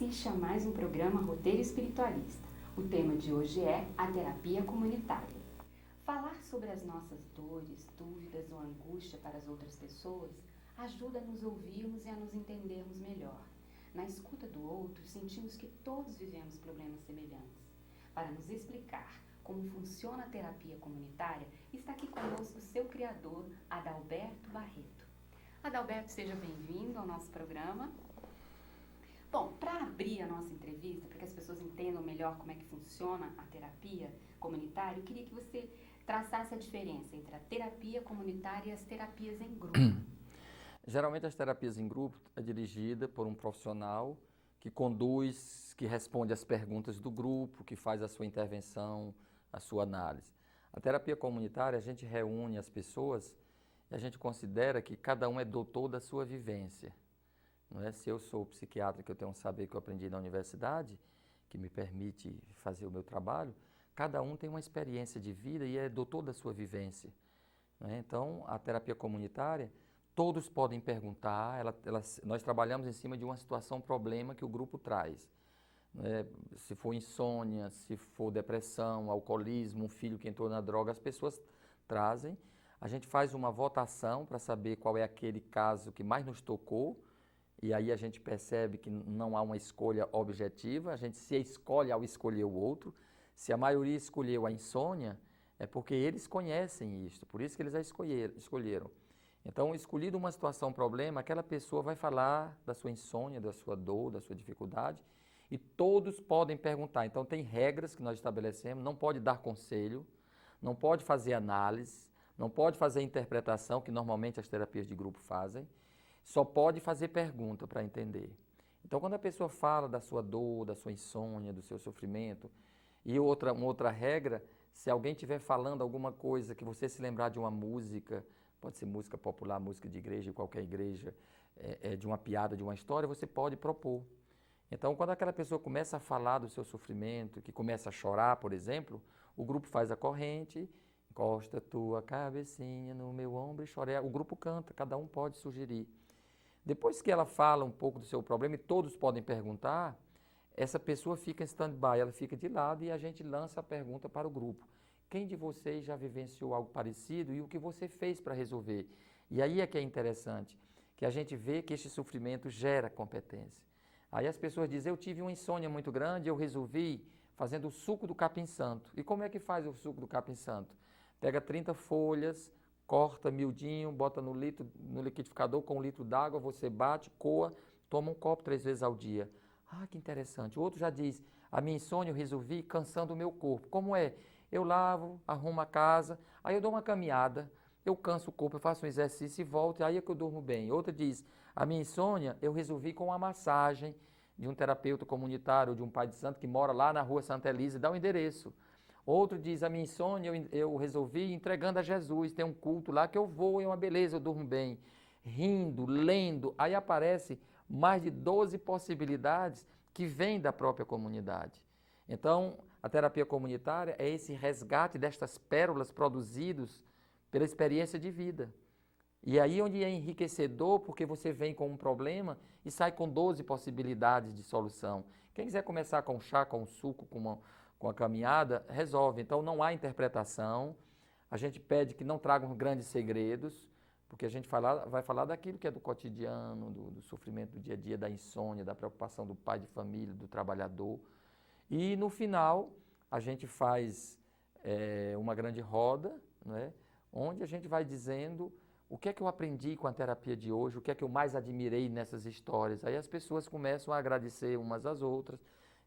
assiste a mais um programa Roteiro Espiritualista. O tema de hoje é a terapia comunitária. Falar sobre as nossas dores, dúvidas ou angústia para as outras pessoas ajuda a nos ouvirmos e a nos entendermos melhor. Na escuta do outro, sentimos que todos vivemos problemas semelhantes. Para nos explicar como funciona a terapia comunitária, está aqui conosco seu criador, Adalberto Barreto. Adalberto, seja bem-vindo ao nosso programa. Bom, para abrir a nossa entrevista, para que as pessoas entendam melhor como é que funciona a terapia comunitária, eu queria que você traçasse a diferença entre a terapia comunitária e as terapias em grupo. Geralmente as terapias em grupo é dirigida por um profissional que conduz, que responde às perguntas do grupo, que faz a sua intervenção, a sua análise. A terapia comunitária, a gente reúne as pessoas e a gente considera que cada um é doutor da sua vivência. Não é? Se eu sou psiquiatra, que eu tenho um saber que eu aprendi na universidade, que me permite fazer o meu trabalho, cada um tem uma experiência de vida e é doutor da sua vivência. Não é? Então, a terapia comunitária, todos podem perguntar, nós trabalhamos em cima de uma situação, problema que o grupo traz. Né? Se for insônia, se for depressão, alcoolismo, um filho que entrou na droga, as pessoas trazem. A gente faz uma votação para saber qual é aquele caso que mais nos tocou, e aí a gente percebe que não há uma escolha objetiva, a gente se escolhe ao escolher o outro. Se a maioria escolheu a insônia, é porque eles conhecem isso, por isso que eles a escolheram. Então, escolhido uma situação, problema, aquela pessoa vai falar da sua insônia, da sua dor, da sua dificuldade, e todos podem perguntar. Então, tem regras que nós estabelecemos, não pode dar conselho, não pode fazer análise, não pode fazer interpretação, que normalmente as terapias de grupo fazem, só pode fazer pergunta para entender. Então, quando a pessoa fala da sua dor, da sua insônia, do seu sofrimento, e uma outra regra, se alguém estiver falando alguma coisa que você se lembrar de uma música, pode ser música popular, música de igreja, qualquer igreja, de uma piada, de uma história, você pode propor. Então, quando aquela pessoa começa a falar do seu sofrimento, que começa a chorar, por exemplo, o grupo faz a corrente, encosta tua cabecinha no meu ombro e chora. O grupo canta, cada um pode sugerir. Depois que ela fala um pouco do seu problema e todos podem perguntar, essa pessoa fica em stand-by, ela fica de lado e a gente lança a pergunta para o grupo. Quem de vocês já vivenciou algo parecido e o que você fez para resolver? E aí é que é interessante, que a gente vê que esse sofrimento gera competência. Aí as pessoas dizem, eu tive uma insônia muito grande, eu resolvi fazendo o suco do capim-santo. E como é que faz o suco do capim-santo? Pega 30 folhas, corta miudinho, bota no liquidificador com 1 litro d'água, você bate, coa, toma um copo 3 vezes ao dia. Ah, que interessante. O outro já diz, a minha insônia eu resolvi cansando o meu corpo. Como é? Eu lavo, arrumo a casa, aí eu dou uma caminhada, eu canso o corpo, eu faço um exercício e volto, aí é que eu durmo bem. Outra diz, a minha insônia eu resolvi com uma massagem de um terapeuta comunitário, de um pai de santo que mora lá na rua Santa Elisa, dá o endereço. Outro diz, a minha insônia eu resolvi entregando a Jesus, tem um culto lá que eu vou, é uma beleza, eu durmo bem. Rindo, lendo, aí aparece mais de 12 possibilidades que vêm da própria comunidade. Então, a terapia comunitária é esse resgate destas pérolas produzidos pela experiência de vida. E aí onde é enriquecedor, porque você vem com um problema e sai com 12 possibilidades de solução. Quem quiser começar com chá, com suco, com a caminhada, resolve. Então não há interpretação, a gente pede que não tragam grandes segredos, porque a gente vai falar daquilo que é do cotidiano, do sofrimento do dia a dia, da insônia, da preocupação do pai de família, do trabalhador. E no final a gente faz uma grande roda, né, onde a gente vai dizendo o que é que eu aprendi com a terapia de hoje, o que é que eu mais admirei nessas histórias. Aí as pessoas começam a agradecer umas às outras.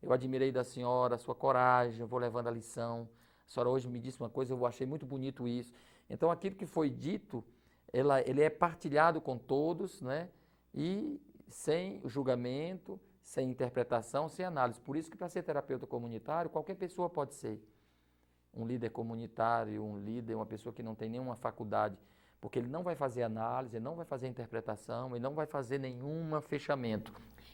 Eu admirei da senhora a sua coragem, eu vou levando a lição. A senhora hoje me disse uma coisa, eu achei muito bonito isso. Então aquilo que foi dito, ele é partilhado com todos, né? E sem julgamento, sem interpretação, sem análise. Por isso que para ser terapeuta comunitário, qualquer pessoa pode ser. Um líder comunitário, uma pessoa que não tem nenhuma faculdade, porque ele não vai fazer análise, ele não vai fazer interpretação, ele não vai fazer nenhum fechamento.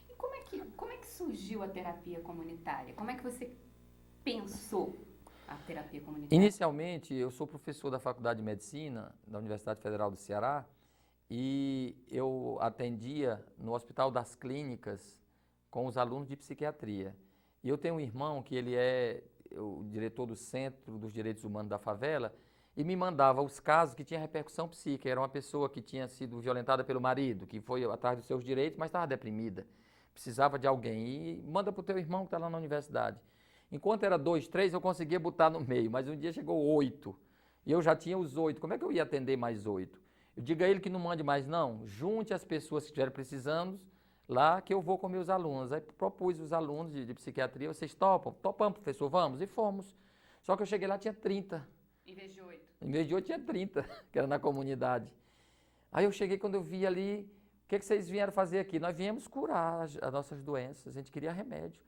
E como é que surgiu a terapia comunitária? Como é que você pensou a terapia comunitária? Inicialmente, eu sou professor da Faculdade de Medicina da Universidade Federal do Ceará e eu atendia no Hospital das Clínicas com os alunos de psiquiatria. E eu tenho um irmão que ele é o diretor do Centro dos Direitos Humanos da favela e me mandava os casos que tinham repercussão psíquica. Era uma pessoa que tinha sido violentada pelo marido, que foi atrás dos seus direitos, mas estava deprimida, precisava de alguém. E manda para o teu irmão que está lá na universidade. Enquanto era 2, 3, eu conseguia botar no meio, mas um dia chegou 8, e eu já tinha os 8. Como é que eu ia atender mais 8? Eu digo a ele que não mande mais não, junte as pessoas que estiverem precisando lá, que eu vou com meus alunos. Aí propus os alunos de psiquiatria, vocês topam? Topamos, professor, vamos, e fomos. Só que eu cheguei lá, tinha 30. Em vez de 8? Em vez de 8, tinha 30, que era na comunidade. Aí eu cheguei, quando eu vi ali, o que vocês vieram fazer aqui? Nós viemos curar as nossas doenças, a gente queria remédio.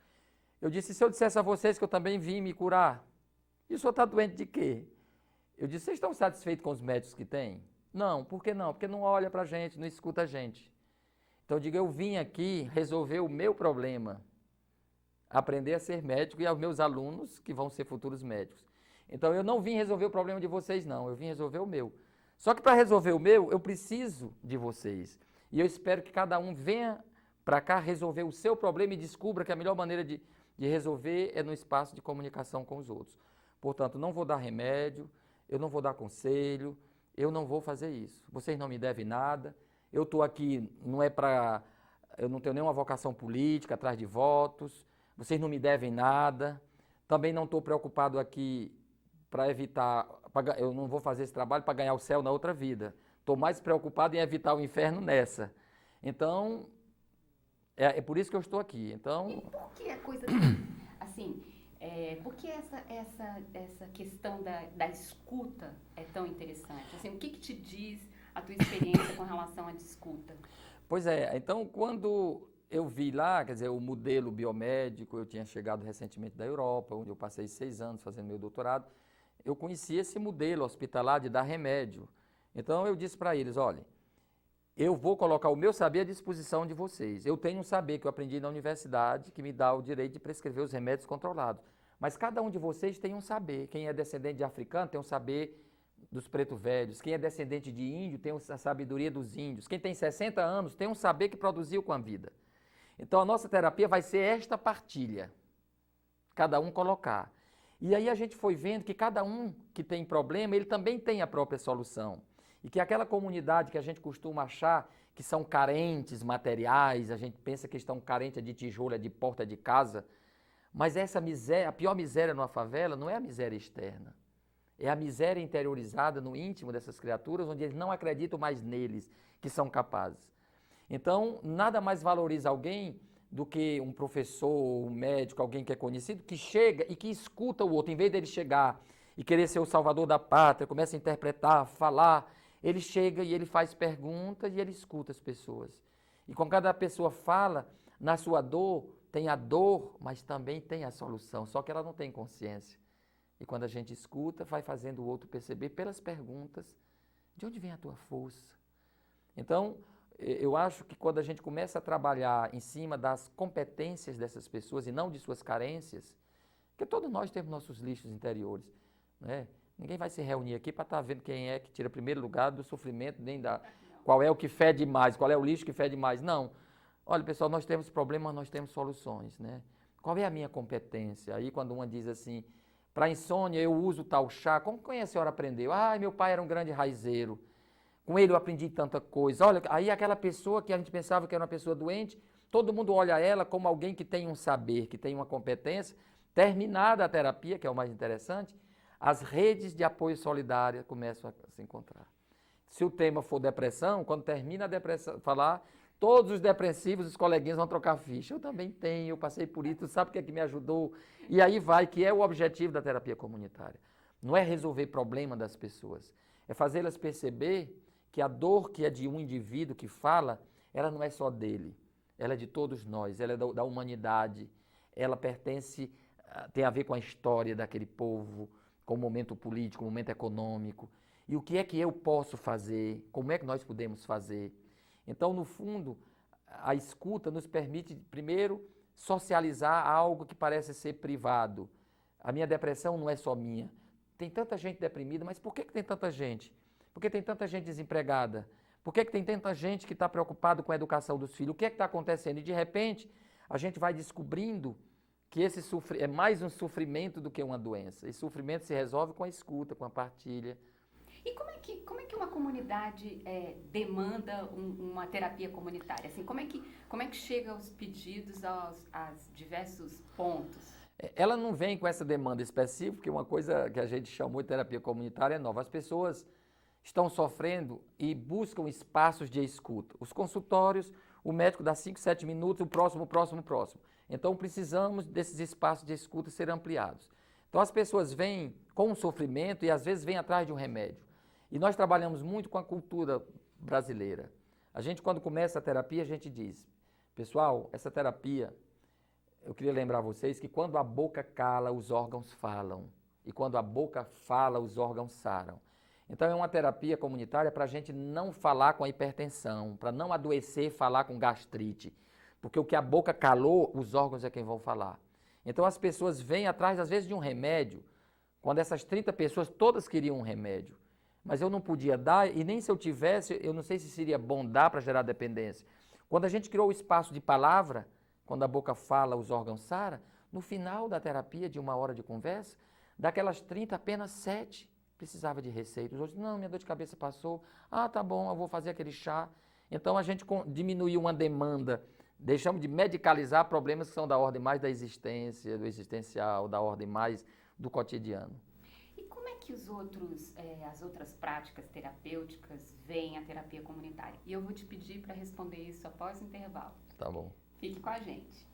Eu disse, se eu dissesse a vocês que eu também vim me curar, e o senhor está doente de quê? Eu disse, vocês estão satisfeitos com os médicos que tem? Não, por que não? Porque não olha para a gente, não escuta a gente. Então eu digo, eu vim aqui resolver o meu problema, aprender a ser médico e aos meus alunos que vão ser futuros médicos. Então eu não vim resolver o problema de vocês não, eu vim resolver o meu. Só que para resolver o meu, eu preciso de vocês. E eu espero que cada um venha para cá resolver o seu problema e descubra que a melhor maneira de resolver é no espaço de comunicação com os outros. Portanto, não vou dar remédio, eu não vou dar conselho, eu não vou fazer isso. Vocês não me devem nada, eu estou aqui, não é para... Eu não tenho nenhuma vocação política atrás de votos, vocês não me devem nada, também não estou preocupado aqui para evitar... Eu não vou fazer esse trabalho para ganhar o céu na outra vida. Estou mais preocupado em evitar o inferno nessa. Então... É por isso que eu estou aqui. Então... E por que a coisa assim, por que essa questão da escuta é tão interessante? Assim, o que te diz a tua experiência com relação à escuta? Pois é, então quando eu vi lá, quer dizer, o modelo biomédico, eu tinha chegado recentemente da Europa, onde eu passei 6 anos fazendo meu doutorado, eu conheci esse modelo hospitalar de dar remédio. Então eu disse para eles, olha, eu vou colocar o meu saber à disposição de vocês. Eu tenho um saber que eu aprendi na universidade que me dá o direito de prescrever os remédios controlados. Mas cada um de vocês tem um saber. Quem é descendente de africano tem um saber dos pretos velhos. Quem é descendente de índio tem a sabedoria dos índios. Quem tem 60 anos tem um saber que produziu com a vida. Então a nossa terapia vai ser esta partilha. Cada um colocar. E aí a gente foi vendo que cada um que tem problema, ele também tem a própria solução. E que aquela comunidade que a gente costuma achar que são carentes materiais, a gente pensa que estão carentes de tijolo, de porta de casa, mas essa miséria, a pior miséria numa favela não é a miséria externa, é a miséria interiorizada no íntimo dessas criaturas, onde eles não acreditam mais neles, que são capazes. Então, nada mais valoriza alguém do que um professor, um médico, alguém que é conhecido, que chega e que escuta o outro, em vez dele chegar e querer ser o salvador da pátria, começa a interpretar, falar. Ele chega e ele faz perguntas e ele escuta as pessoas. E com cada pessoa fala, na sua dor, tem a dor, mas também tem a solução, só que ela não tem consciência. E quando a gente escuta, vai fazendo o outro perceber pelas perguntas, de onde vem a tua força? Então, eu acho que quando a gente começa a trabalhar em cima das competências dessas pessoas e não de suas carências, porque todos nós temos nossos lixos interiores, né? Ninguém vai se reunir aqui para estar vendo quem é que tira primeiro lugar do sofrimento, nem da qual é o que fede mais, qual é o lixo que fede mais. Não. Olha, pessoal, nós temos problemas, nós temos soluções, né? Qual é a minha competência? Aí quando uma diz assim, para insônia eu uso tal chá, como que a senhora aprendeu? Ah, meu pai era um grande raizeiro, com ele eu aprendi tanta coisa. Olha, aí aquela pessoa que a gente pensava que era uma pessoa doente, todo mundo olha ela como alguém que tem um saber, que tem uma competência. Terminada a terapia, que é o mais interessante, as redes de apoio solidário começam a se encontrar. Se o tema for depressão, quando termina a depressão, falar, todos os depressivos, os coleguinhas vão trocar ficha. Eu também tenho, eu passei por isso, sabe o que é que me ajudou? E aí vai, que é o objetivo da terapia comunitária. Não é resolver problema das pessoas, é fazê-las perceber que a dor que é de um indivíduo que fala, ela não é só dele, ela é de todos nós, ela é da humanidade, ela pertence, tem a ver com a história daquele povo, com o momento político, o momento econômico. E o que é que eu posso fazer? Como é que nós podemos fazer? Então, no fundo, a escuta nos permite, primeiro, socializar algo que parece ser privado. A minha depressão não é só minha. Tem tanta gente deprimida, mas por que tem tanta gente? Por que tem tanta gente desempregada? Por que tem tanta gente que está preocupada com a educação dos filhos? O que é que está acontecendo? E, de repente, a gente vai descobrindo que esse é mais um sofrimento do que uma doença. Esse sofrimento se resolve com a escuta, com a partilha. E como é que uma comunidade demanda uma terapia comunitária? Assim, como é que chega os pedidos aos diversos pontos? Ela não vem com essa demanda específica, porque uma coisa que a gente chamou de terapia comunitária é nova. As pessoas estão sofrendo e buscam espaços de escuta. Os consultórios, o médico dá 5, 7 minutos, o próximo. Então precisamos desses espaços de escuta ser ampliados. Então as pessoas vêm com um sofrimento e às vezes vêm atrás de um remédio. E nós trabalhamos muito com a cultura brasileira. A gente, quando começa a terapia, a gente diz, pessoal, essa terapia, eu queria lembrar vocês que quando a boca cala, os órgãos falam. E quando a boca fala, os órgãos saram. Então é uma terapia comunitária para a gente não falar com a hipertensão, para não adoecer, falar com gastrite. Porque o que a boca calou, os órgãos é quem vão falar. Então as pessoas vêm atrás, às vezes, de um remédio, quando essas 30 pessoas todas queriam um remédio. Mas eu não podia dar, e nem se eu tivesse, eu não sei se seria bom dar para gerar dependência. Quando a gente criou o espaço de palavra, quando a boca fala, os órgãos saram, no final da terapia, de 1 hora de conversa, daquelas 30, apenas 7 precisava de receita. Os outros, não, minha dor de cabeça passou, tá bom, eu vou fazer aquele chá. Então a gente diminuiu uma demanda, deixamos de medicalizar problemas que são da ordem mais da existência, do existencial, da ordem mais do cotidiano. Que as outras práticas terapêuticas veem a terapia comunitária? E eu vou te pedir para responder isso após o intervalo. Tá bom. Fique com a gente.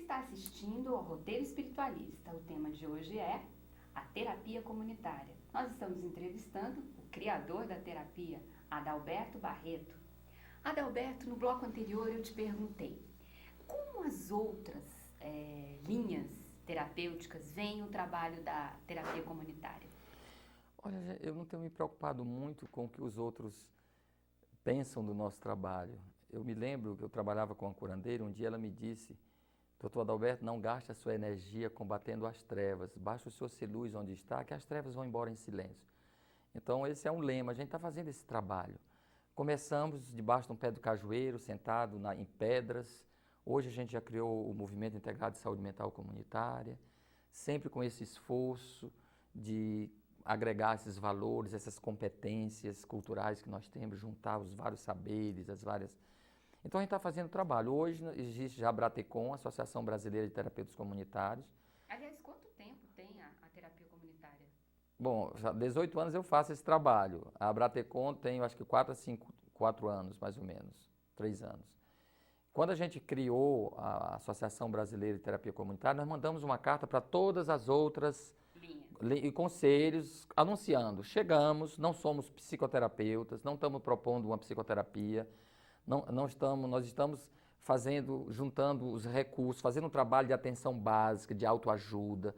Está assistindo ao Roteiro Espiritualista. O tema de hoje é a terapia comunitária. Nós estamos entrevistando o criador da terapia, Adalberto Barreto. Adalberto, no bloco anterior eu te perguntei como as outras linhas terapêuticas veem o trabalho da terapia comunitária? Olha, eu não tenho me preocupado muito com o que os outros pensam do nosso trabalho. Eu me lembro que eu trabalhava com uma curandeira, um dia ela me disse: Doutor Adalberto, não gaste a sua energia combatendo as trevas, basta o senhor ser luz onde está, que as trevas vão embora em silêncio. Então esse é um lema, a gente está fazendo esse trabalho. Começamos debaixo de um pé do cajueiro, sentado em pedras. Hoje a gente já criou o Movimento Integrado de Saúde Mental Comunitária, sempre com esse esforço de agregar esses valores, essas competências culturais que nós temos, juntar os vários saberes, as várias... Então a gente está fazendo trabalho. Hoje existe já a Bratecom, Associação Brasileira de Terapeutas Comunitários. Aliás, quanto tempo tem a terapia comunitária? Bom, já há 18 anos eu faço esse trabalho. A Bratecom tem, eu acho que 4 anos, mais ou menos, 3 anos. Quando a gente criou a Associação Brasileira de Terapia Comunitária, nós mandamos uma carta para todas as outras conselhos, anunciando, chegamos, não somos psicoterapeutas, não estamos propondo uma psicoterapia, nós estamos juntando os recursos, fazendo um trabalho de atenção básica, de autoajuda,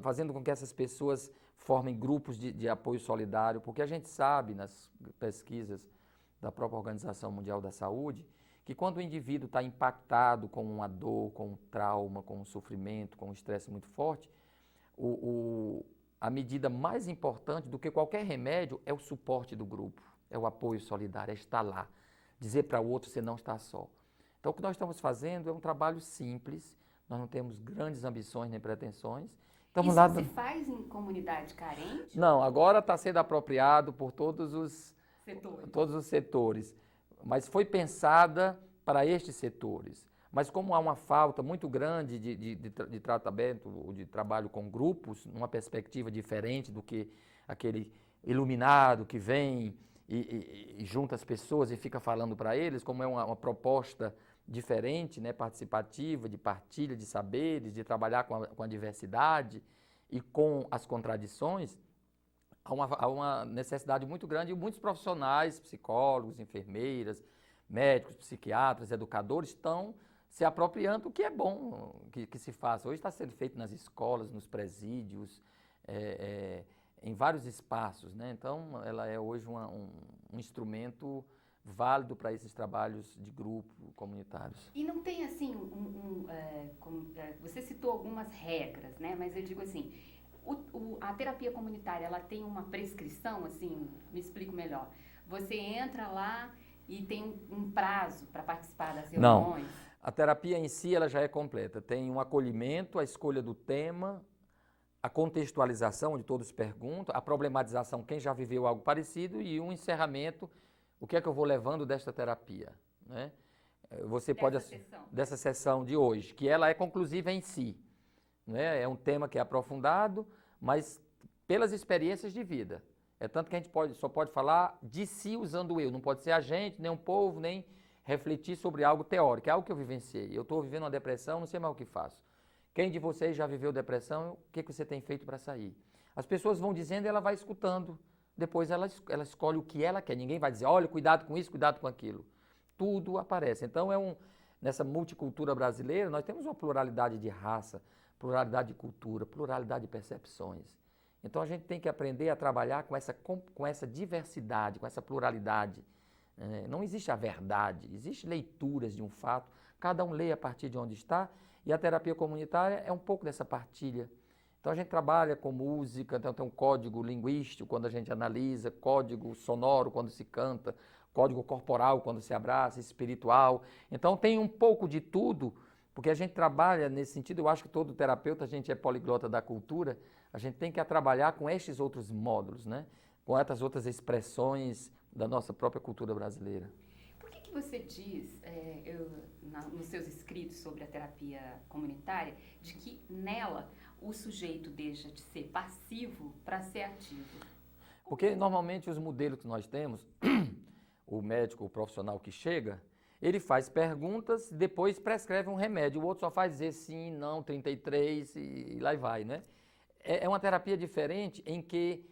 fazendo com que essas pessoas formem grupos de apoio solidário, porque a gente sabe nas pesquisas da própria Organização Mundial da Saúde, que quando o indivíduo está impactado com uma dor, com um trauma, com um sofrimento, com um estresse muito forte, a medida mais importante do que qualquer remédio é o suporte do grupo, é o apoio solidário, é estar lá, dizer para o outro que você não está só. Então o que nós estamos fazendo é um trabalho simples, nós não temos grandes ambições nem pretensões. Isso se faz em comunidade carente? Não, agora está sendo apropriado por todos os setores, mas foi pensada para estes setores. Mas como há uma falta muito grande de tratamento, de trabalho com grupos, numa perspectiva diferente do que aquele iluminado que vem e junta as pessoas e fica falando para eles, como é uma proposta diferente, né, participativa, de partilha de saberes, de trabalhar com a diversidade e com as contradições, há uma necessidade muito grande e muitos profissionais, psicólogos, enfermeiras, médicos, psiquiatras, educadores, estão se apropriando do que é bom que se faça. Hoje está sendo feito nas escolas, nos presídios, em vários espaços, né? Então, ela é hoje um instrumento válido para esses trabalhos de grupo comunitários. E não tem assim, você citou algumas regras, né? Mas eu digo assim, a terapia comunitária, ela tem uma prescrição, assim, me explico melhor. Você entra lá e tem um prazo para participar das reuniões? Não, a terapia em si ela já é completa. Tem um acolhimento, a escolha do tema, a contextualização, onde todos perguntam, a problematização, quem já viveu algo parecido, e um encerramento, o que é que eu vou levando desta terapia, né? Você dessa sessão de hoje, que ela é conclusiva em si, né? É um tema que é aprofundado, mas pelas experiências de vida. É tanto que a gente só pode falar de si usando o eu, não pode ser a gente, nem um povo, nem refletir sobre algo teórico, é algo que eu vivenciei. Eu estou vivendo uma depressão, não sei mais o que faço. Quem de vocês já viveu depressão, o que você tem feito para sair? As pessoas vão dizendo e ela vai escutando. Depois ela escolhe o que ela quer. Ninguém vai dizer, olha, cuidado com isso, cuidado com aquilo. Tudo aparece. Então, nessa multicultura brasileira, nós temos uma pluralidade de raça, pluralidade de cultura, pluralidade de percepções. Então, a gente tem que aprender a trabalhar com essa diversidade, com essa pluralidade. Não existe a verdade, existem leituras de um fato, cada um lê a partir de onde está, e a terapia comunitária é um pouco dessa partilha. Então a gente trabalha com música, então tem um código linguístico quando a gente analisa, código sonoro quando se canta, código corporal quando se abraça, espiritual. Então tem um pouco de tudo, porque a gente trabalha nesse sentido, eu acho que todo terapeuta, a gente é poliglota da cultura, a gente tem que trabalhar com estes outros módulos, né? Com essas outras expressões da nossa própria cultura brasileira. Por que você diz, nos seus escritos sobre a terapia comunitária, de que nela o sujeito deixa de ser passivo para ser ativo? Porque normalmente os modelos que nós temos, o médico, o profissional que chega, ele faz perguntas, depois prescreve um remédio, o outro só faz dizer sim, não, 33 e lá vai, né? É uma terapia diferente em que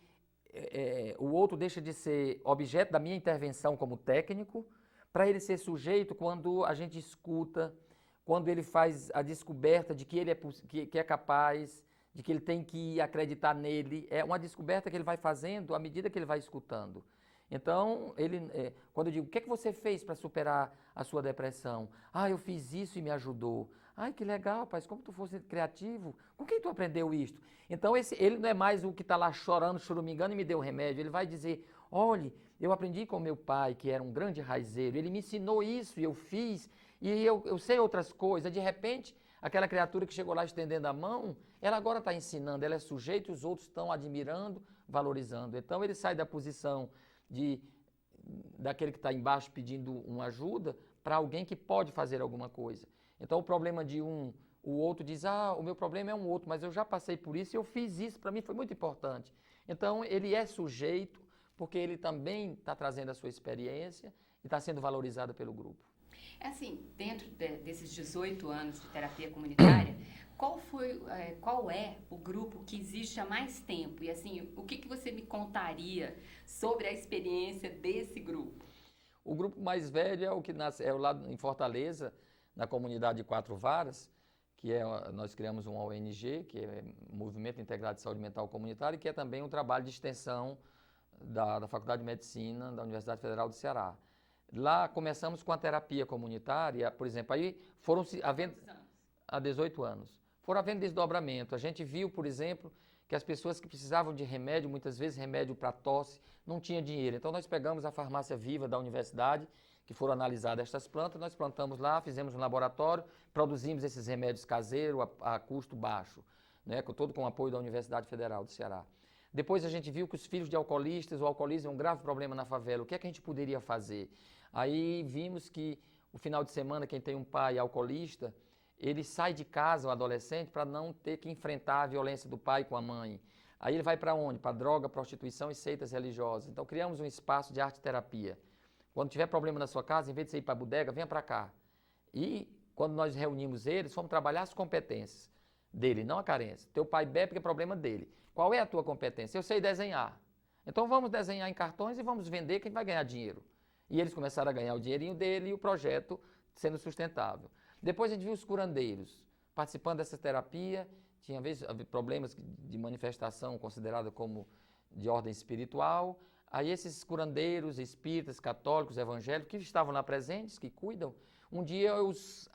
o outro deixa de ser objeto da minha intervenção como técnico, para ele ser sujeito quando a gente escuta, quando ele faz a descoberta de que ele que é capaz, de que ele tem que acreditar nele. É uma descoberta que ele vai fazendo à medida que ele vai escutando. Então, quando eu digo, o que é que você fez para superar a sua depressão? Ah, eu fiz isso e me ajudou. Ai, que legal, rapaz, como tu fosse criativo. Com quem tu aprendeu isto? Então, ele não é mais o que está lá chorando, choramingando e me deu remédio. Ele vai dizer, olhe, eu aprendi com meu pai, que era um grande raizeiro, ele me ensinou isso e eu fiz, e eu sei outras coisas. De repente, aquela criatura que chegou lá estendendo a mão, ela agora está ensinando, ela é sujeita e os outros estão admirando, valorizando. Então, ele sai da posição daquele que está embaixo pedindo uma ajuda para alguém que pode fazer alguma coisa. Então, o problema de o outro diz, o meu problema é um outro, mas eu já passei por isso e eu fiz isso, para mim foi muito importante. Então, ele é sujeito, porque ele também está trazendo a sua experiência e está sendo valorizado pelo grupo. É assim, dentro desses 18 anos de terapia comunitária, qual é o grupo que existe há mais tempo? E assim, o que você me contaria sobre a experiência desse grupo? O grupo mais velho é o que é lá em Fortaleza, na comunidade de Quatro Varas, que nós criamos uma ONG, que é Movimento Integrado de Saúde Mental Comunitária, que é também um trabalho de extensão da Faculdade de Medicina da Universidade Federal do Ceará. Lá começamos com a terapia comunitária, por exemplo, aí foram havendo há 18 anos. Foram havendo desdobramento. A gente viu, por exemplo, que as pessoas que precisavam de remédio, muitas vezes remédio para tosse, não tinham dinheiro. Então nós pegamos a farmácia viva da universidade, que foram analisadas estas plantas, nós plantamos lá, fizemos um laboratório, produzimos esses remédios caseiros a custo baixo, né, todo com o apoio da Universidade Federal do Ceará. Depois a gente viu que os filhos de alcoolistas, o alcoolismo é um grave problema na favela. O que é que a gente poderia fazer? Aí vimos que o final de semana, quem tem um pai alcoolista, ele sai de casa, o adolescente, para não ter que enfrentar a violência do pai com a mãe. Aí ele vai para onde? Para droga, prostituição e seitas religiosas. Então criamos um espaço de arte-terapia. Quando tiver problema na sua casa, em vez de você ir para a bodega, venha para cá. E quando nós reunimos eles, fomos trabalhar as competências dele, não a carência. Teu pai bebe porque é problema dele. Qual é a tua competência? Eu sei desenhar. Então vamos desenhar em cartões e vamos vender, quem vai ganhar dinheiro. E eles começaram a ganhar o dinheirinho dele e o projeto sendo sustentável. Depois a gente viu os curandeiros participando dessa terapia, tinha vezes problemas de manifestação considerada como de ordem espiritual. Aí esses curandeiros, espíritas, católicos, evangélicos, que estavam lá presentes, que cuidam, um dia eu os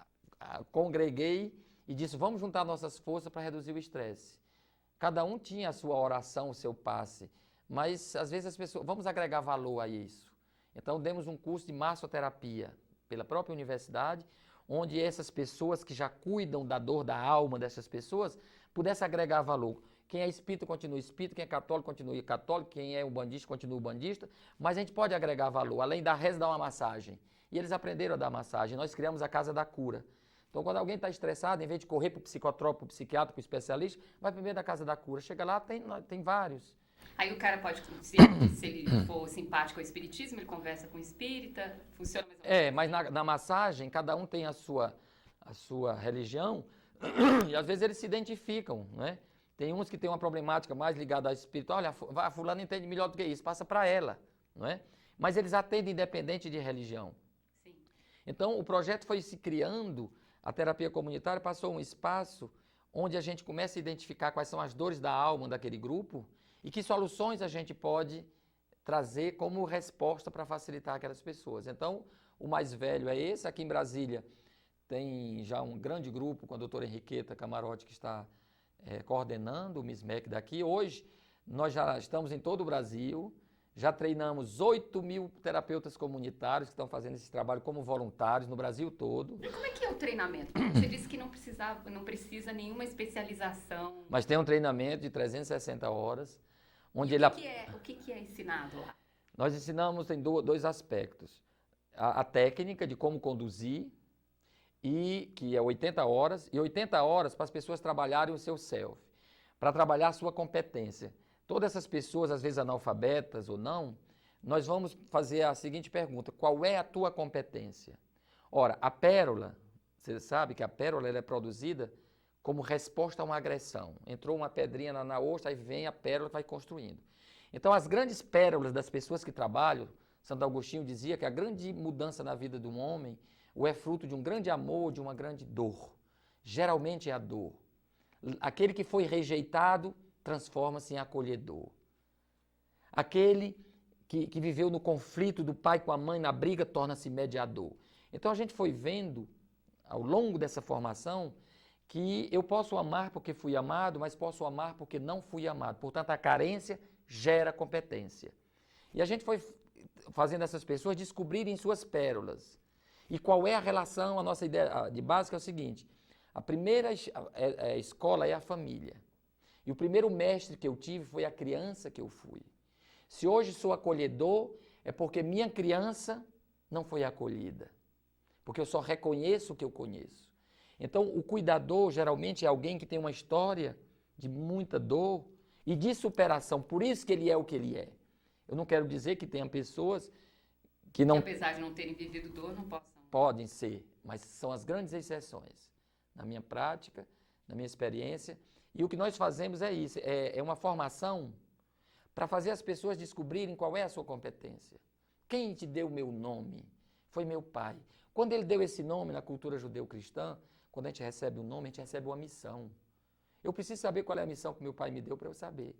congreguei e disse, vamos juntar nossas forças para reduzir o estresse. Cada um tinha a sua oração, o seu passe, mas às vezes as pessoas, vamos agregar valor a isso. Então demos um curso de massoterapia pela própria universidade, onde essas pessoas que já cuidam da dor da alma dessas pessoas, pudessem agregar valor. Quem é espírita continua espírita, quem é católico continua católico, quem é umbandista continua umbandista, mas a gente pode agregar valor, além da reza dar uma massagem. E eles aprenderam a dar massagem, nós criamos a Casa da Cura. Então quando alguém está estressado, em vez de correr para o psicotrópico, para o psiquiatra, para o especialista, vai primeiro da Casa da Cura. Chega lá, tem vários. Aí o cara pode, se ele for simpático ao espiritismo, ele conversa com o espírita, funciona mais ou menos. Mas na massagem, cada um tem a sua religião, e às vezes eles se identificam, né? Tem uns que têm uma problemática mais ligada ao espírito. Olha, a fulana entende melhor do que isso, passa para ela, não é? Mas eles atendem independente de religião. Sim. Então, o projeto foi se criando, a terapia comunitária passou um espaço onde a gente começa a identificar quais são as dores da alma daquele grupo e que soluções a gente pode trazer como resposta para facilitar aquelas pessoas. Então, o mais velho é esse. Aqui em Brasília tem já um grande grupo com a doutora Henriqueta Camarote, que está coordenando o MISMEC daqui. Hoje, nós já estamos em todo o Brasil, já treinamos 8.000 terapeutas comunitários que estão fazendo esse trabalho como voluntários no Brasil todo. E como é que é o treinamento? Você disse que não precisa nenhuma especialização. Mas tem um treinamento de 360 horas, onde o que é ensinado lá? Nós ensinamos, tem dois aspectos. A técnica de como conduzir, que é 80 horas, e 80 horas para as pessoas trabalharem o seu self, para trabalhar a sua competência. Todas essas pessoas, às vezes analfabetas ou não, nós vamos fazer a seguinte pergunta: qual é a tua competência? Ora, a pérola, você sabe que a pérola ela é produzida como resposta a uma agressão. Entrou uma pedrinha na ostra, aí vem a pérola e vai construindo. Então, as grandes pérolas das pessoas que trabalham, Santo Agostinho dizia que a grande mudança na vida de um homem ou é fruto de um grande amor, de uma grande dor. Geralmente é a dor. Aquele que foi rejeitado transforma-se em acolhedor. Aquele que viveu no conflito do pai com a mãe, na briga, torna-se mediador. Então a gente foi vendo, ao longo dessa formação, que eu posso amar porque fui amado, mas posso amar porque não fui amado. Portanto, a carência gera competência. E a gente foi fazendo essas pessoas descobrirem suas pérolas. E qual é a relação? A nossa ideia de básica é o seguinte: a primeira escola é a família. E o primeiro mestre que eu tive foi a criança que eu fui. Se hoje sou acolhedor, é porque minha criança não foi acolhida. Porque eu só reconheço o que eu conheço. Então, o cuidador geralmente é alguém que tem uma história de muita dor e de superação. Por isso que ele é o que ele é. Eu não quero dizer que tenha pessoas que não... apesar de não terem vivido dor, não possam... Podem ser, mas são as grandes exceções. Na minha prática, na minha experiência. E o que nós fazemos é isso, é uma formação para fazer as pessoas descobrirem qual é a sua competência. Quem te deu o meu nome? Foi meu pai. Quando ele deu esse nome na cultura judeu-cristã, quando a gente recebe um nome, a gente recebe uma missão. Eu preciso saber qual é a missão que meu pai me deu para eu saber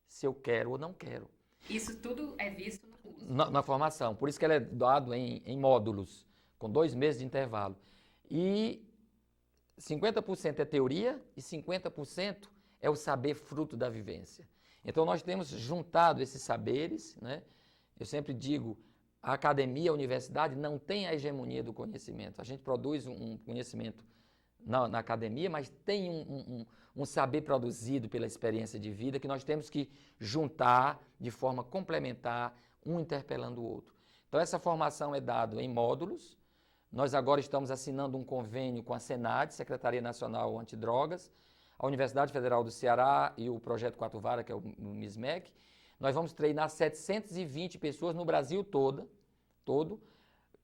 se eu quero ou não quero. Isso tudo é visto no curso? Na formação. Por isso que ela é dado em módulos, com 2 meses de intervalo. E 50% é teoria e 50% é o saber fruto da vivência. Então nós temos juntado esses saberes, né? Eu sempre digo, a academia, a universidade não tem a hegemonia do conhecimento. A gente produz um conhecimento na academia, mas tem um saber produzido pela experiência de vida que nós temos que juntar de forma complementar, um interpelando o outro. Então essa formação é dada em módulos. Nós agora estamos assinando um convênio com a SENAD, Secretaria Nacional Antidrogas, a Universidade Federal do Ceará e o Projeto Quatro Vara, que é o MISMEC. Nós vamos treinar 720 pessoas no Brasil todo,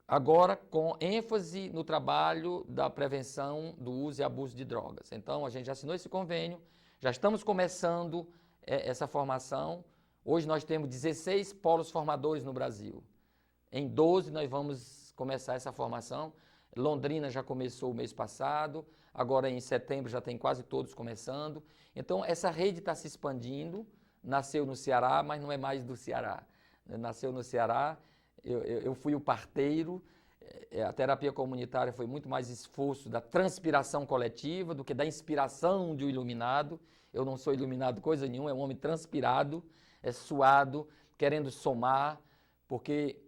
agora com ênfase no trabalho da prevenção do uso e abuso de drogas. Então, a gente já assinou esse convênio, já estamos começando essa formação. Hoje nós temos 16 polos formadores no Brasil. Em 12 nós vamos começar essa formação. Londrina já começou o mês passado, agora em setembro já tem quase todos começando. Então, essa rede está se expandindo, nasceu no Ceará, mas não é mais do Ceará. Nasceu no Ceará, eu fui o parteiro, a terapia comunitária foi muito mais esforço da transpiração coletiva do que da inspiração de um iluminado. Eu não sou iluminado coisa nenhuma, é um homem transpirado, é suado, querendo somar, porque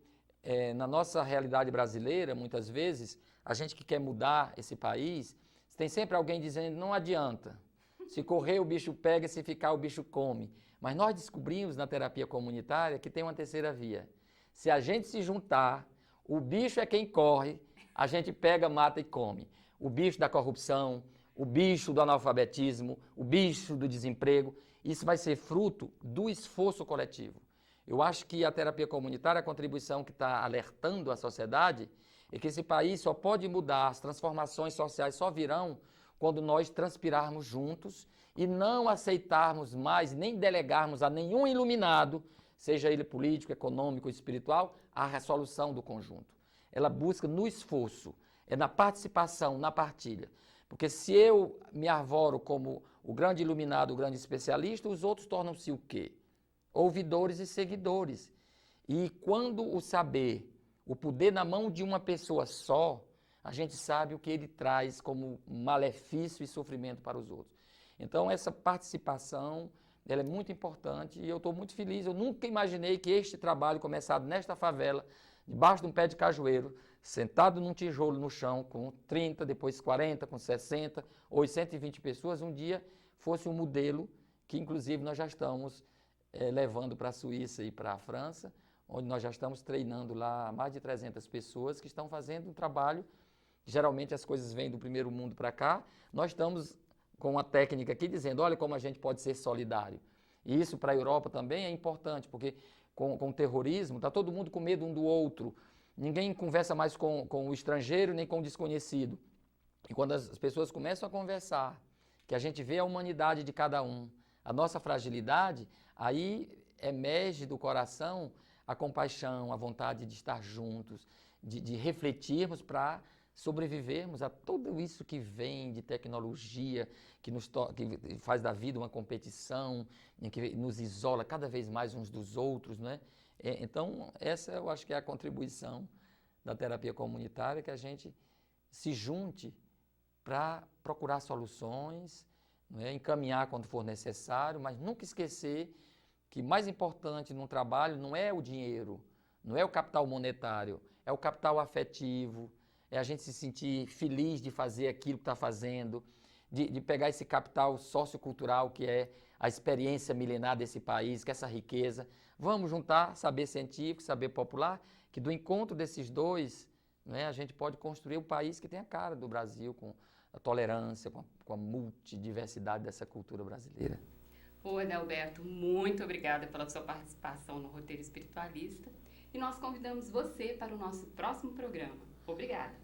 na nossa realidade brasileira, muitas vezes, a gente que quer mudar esse país, tem sempre alguém dizendo, não adianta, se correr o bicho pega, se ficar o bicho come. Mas nós descobrimos na terapia comunitária que tem uma terceira via. Se a gente se juntar, o bicho é quem corre, a gente pega, mata e come. O bicho da corrupção, o bicho do analfabetismo, o bicho do desemprego, isso vai ser fruto do esforço coletivo. Eu acho que a terapia comunitária, a contribuição que está alertando a sociedade, é que esse país só pode mudar, as transformações sociais só virão quando nós transpirarmos juntos e não aceitarmos mais, nem delegarmos a nenhum iluminado, seja ele político, econômico ou espiritual, a resolução do conjunto. Ela busca no esforço, é na participação, na partilha. Porque se eu me arvoro como o grande iluminado, o grande especialista, os outros tornam-se o quê? Ouvidores e seguidores. E quando o saber, o poder na mão de uma pessoa só, a gente sabe o que ele traz como malefício e sofrimento para os outros. Então, essa participação, ela é muito importante e eu estou muito feliz. Eu nunca imaginei que este trabalho, começado nesta favela, debaixo de um pé de cajueiro, sentado num tijolo no chão, com 30, depois 40, com 60, ou 120 pessoas, um dia fosse um modelo que, inclusive, nós já estamos levando para a Suíça e para a França, onde nós já estamos treinando lá mais de 300 pessoas que estão fazendo um trabalho. Geralmente as coisas vêm do primeiro mundo para cá. Nós estamos com uma técnica aqui dizendo, olha como a gente pode ser solidário. E isso para a Europa também é importante, porque com o terrorismo está todo mundo com medo um do outro. Ninguém conversa mais com o estrangeiro nem com o desconhecido. E quando as pessoas começam a conversar, que a gente vê a humanidade de cada um, a nossa fragilidade, aí emerge do coração a compaixão, a vontade de estar juntos, de refletirmos para sobrevivermos a tudo isso que vem de tecnologia, que faz da vida uma competição, que nos isola cada vez mais uns dos outros, né? Então, essa eu acho que é a contribuição da terapia comunitária, que a gente se junte para procurar soluções, né? Encaminhar quando for necessário, mas nunca esquecer que mais importante num trabalho não é o dinheiro, não é o capital monetário, é o capital afetivo, é a gente se sentir feliz de fazer aquilo que está fazendo, de pegar esse capital sociocultural que é a experiência milenar desse país, que é essa riqueza. Vamos juntar saber científico, saber popular, que do encontro desses dois, né, a gente pode construir um país que tem a cara do Brasil, com a tolerância, com a multidiversidade dessa cultura brasileira. Ô, Adalberto, muito obrigada pela sua participação no Roteiro Espiritualista e nós convidamos você para o nosso próximo programa. Obrigada!